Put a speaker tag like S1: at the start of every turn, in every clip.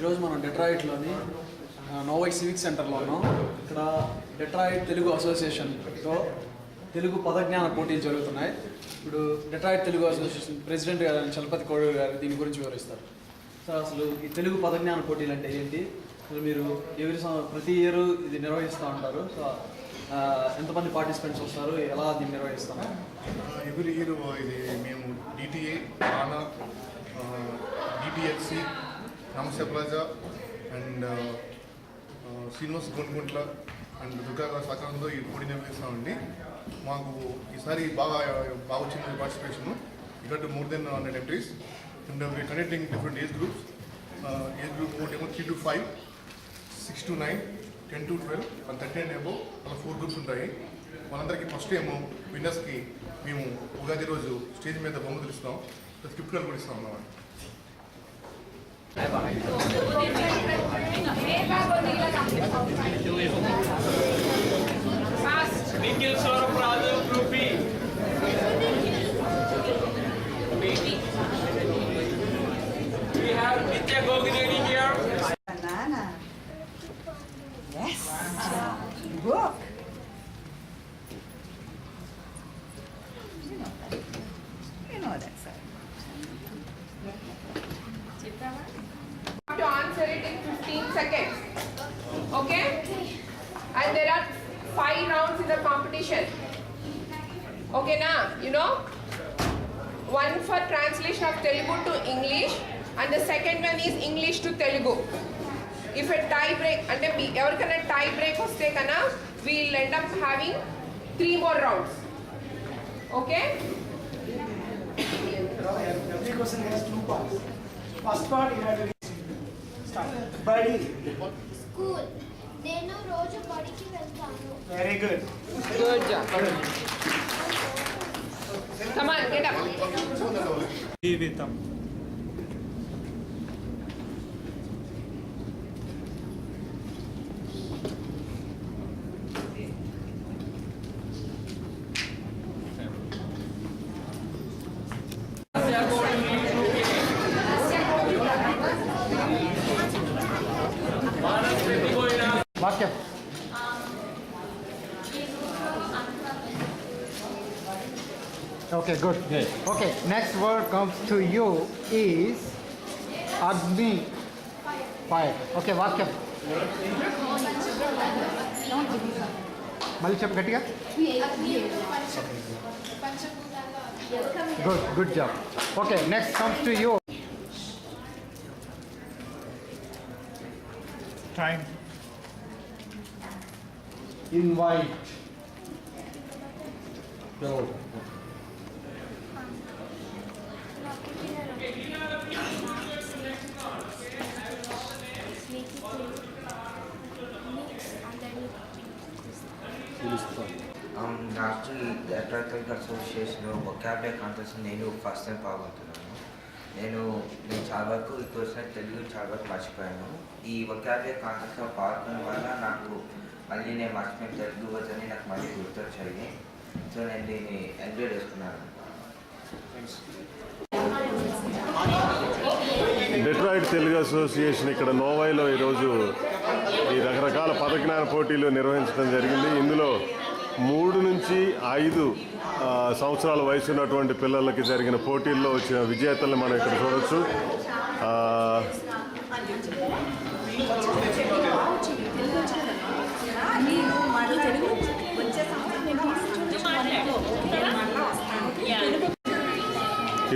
S1: ఈరోజు మనం డెట్రాయిట్లోని నోవై సివిక్ సెంటర్లో ఉన్నాం. ఇక్కడ డెట్రాయిట్ తెలుగు అసోసియేషన్తో తెలుగు పదజ్ఞాన పోటీలు జరుగుతున్నాయి. ఇప్పుడు డెట్రాయిట్ తెలుగు అసోసియేషన్ ప్రెసిడెంట్ గారు చలపతి కోడూరు గారు దీని గురించి వివరిస్తారు. సార్, అసలు ఈ తెలుగు పదజ్ఞాన పోటీలు అంటే ఏంటి? అసలు మీరు ప్రతి ఇయర్ ఇది నిర్వహిస్తూ ఉంటారు. సో ఎంతమంది పార్టిసిపెంట్స్ వస్తారు, ఎలా దీన్ని నిర్వహిస్తాము?
S2: ఎవ్రీ ఇయర్ ఇది మేము డిటిఏ, ఆనా, DTHC, Namaste plaza and Srinivas Gonguntla and Durga సహకారంతో ఈ పోటీ నిర్వహిస్తామండి. మాకు ఈసారి బాగా వచ్చింది పార్టిసిపేషన్. ఇక్కడ more than 100 entries and we conducting different age groups. Age group ఏమో 3 to 5, 6 to 9, 10 to 12 and 30 and above అలా 4 గ్రూప్స్ ఉంటాయి. మనందరికీ ఫస్ట్ ఏమో విన్నర్స్కి మేము ఉగాది రోజు స్టేజ్ మీద బహుమతులు ఇస్తాం, గిఫ్ట్ కార్డు కూడా ఇస్తాం అన్నమాట.
S3: We have Nitya Gogineni here.
S4: Banana. Yes. Book. You know that side.
S5: To answer it in 15 seconds. Okay? And there are 5 rounds in the competition. Okay, now, you know? One for translation of Telugu to English and the second one is English to Telugu. If a tie break, and every tie break was taken up, we'll end up having 3 more rounds. Okay?
S6: Every question has 2 parts. First part you have to start. Buddy.
S7: School. నేను రోజు బడికి వెళ్తాను.
S6: Very good.
S5: Good job. Come on, get up.
S6: జీవితం. వాక్యం. Okay, good. Okay, next word comes to you is Agni. Fire. Okay, వాక్యం. మళ్ళీ చెప్పు గట్టిగా. Good job. Okay, next comes to you. Time. Invite. No.
S8: National Detroit association vocabulary contest నేను first time పాల్గొంటున్నాను. నేను చాలా వరకు ఇప్పుడు తెలుగు చాలా వరకు మర్చిపోయాను. ఈ వొకాబులరీ కాంటెస్ట్లో పాల్గొనడం వల్ల నాకు మళ్ళీ నేను మర్చిపోయిన తెలుగు వర్డ్స్ నాకు మళ్ళీ గుర్తొచ్చాయి. సో నేను దీన్ని ఎంజాయ్ చేసుకున్నాను.
S9: డెట్రాయిట్ తెలుగు అసోసియేషన్ ఇక్కడ నోవైలో ఈరోజు ఈ రకరకాల పదజ్ఞాన పోటీలు నిర్వహించడం జరిగింది. ఇందులో 3 నుంచి 5 సంవత్సరాల వయసు ఉన్నటువంటి పిల్లలకి జరిగిన పోటీల్లో వచ్చిన విజేతల్ని మనం ఇక్కడ చూడవచ్చు.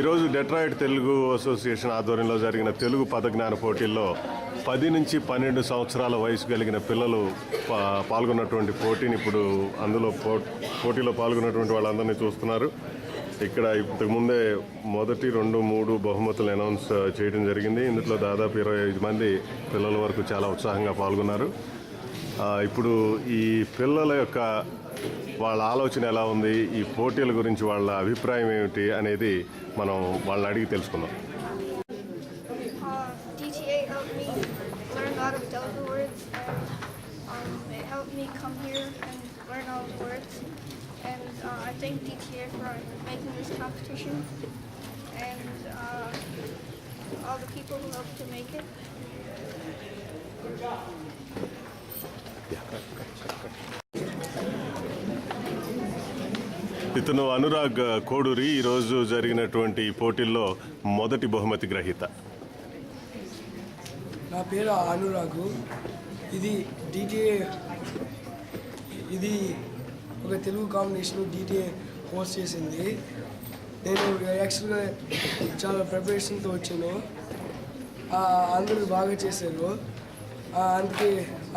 S9: ఈరోజు డెట్రాయిట్ తెలుగు అసోసియేషన్ ఆధ్వర్యంలో జరిగిన తెలుగు పదజ్ఞాన పోటీల్లో 10 నుంచి 12 సంవత్సరాల వయసు కలిగిన పిల్లలు పాల్గొన్నటువంటి పోటీని ఇప్పుడు అందులో పోటీలో పాల్గొన్నటువంటి వాళ్ళందరినీ చూస్తున్నారు. ఇక్కడ ఇంతకుముందే మొదటి 2, 3 బహుమతులు అనౌన్స్ చేయడం జరిగింది. ఇందులో దాదాపు 25 మంది పిల్లల వరకు చాలా ఉత్సాహంగా పాల్గొన్నారు. ఇప్పుడు ఈ పిల్లల యొక్క వాళ్ళ ఆలోచన ఎలా ఉంది, ఈ పోటీల గురించి వాళ్ళ అభిప్రాయం ఏమిటి అనేది మనం వాళ్ళని అడిగి తెలుసుకుందాం.
S7: DTA helped me learn a lot of Telugu words. It helped me come here and learn all the words. And I thank DTA for making this competition. And all the people who helped to make it.
S9: ఇతను అనురాగ్ కోడూరి ఈరోజు జరిగినటువంటి పోటీల్లో మొదటి బహుమతి గ్రహీత.
S6: నా పేరు అనురాగు. ఇది డిటిఏ, ఇది ఒక తెలుగు కాంబినేషన్ డిటిఏ హోస్ట్ చేసింది. నేను యాక్చువల్గా చాలా ప్రిపరేషన్తో వచ్చాను. అందరూ బాగా చేశారు. అందుకే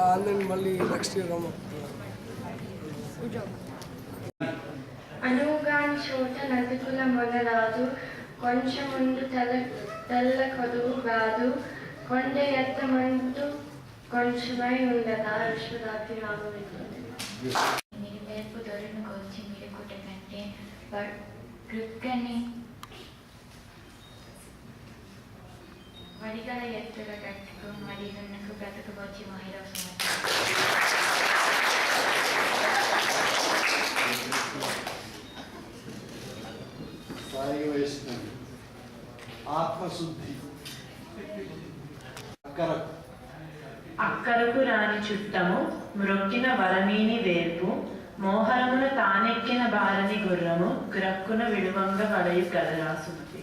S6: అందరిని మళ్ళీ నెక్స్ట్ ఇయర్
S7: అనుగాని చోట నదుకుల మొనరాదు, కొంచెం ముందు తెల్ల కొదువు కాదు, కొండ ఎత్తమంటూ కొంచెమై ఉండదా. విశ్వదాతి రామవిద్యుత్.
S10: మీరు నేర్పు దొరిని కొలిచి మీరు కుట కంటే వృక్కని వడిగల ఎత్తుల కట్టుకు మరి దున్నకు బ్రతకవచ్చి మహిళ
S1: ఆత్మశుద్ధి.
S11: అక్కరకు రాని చుట్టము మ్రొక్కిన వరమీని వేర్పు, మోహరమును తానెక్కిన బారని గుర్రము, గ్రక్కున విడువంగ వడయు గదరాసుమతి.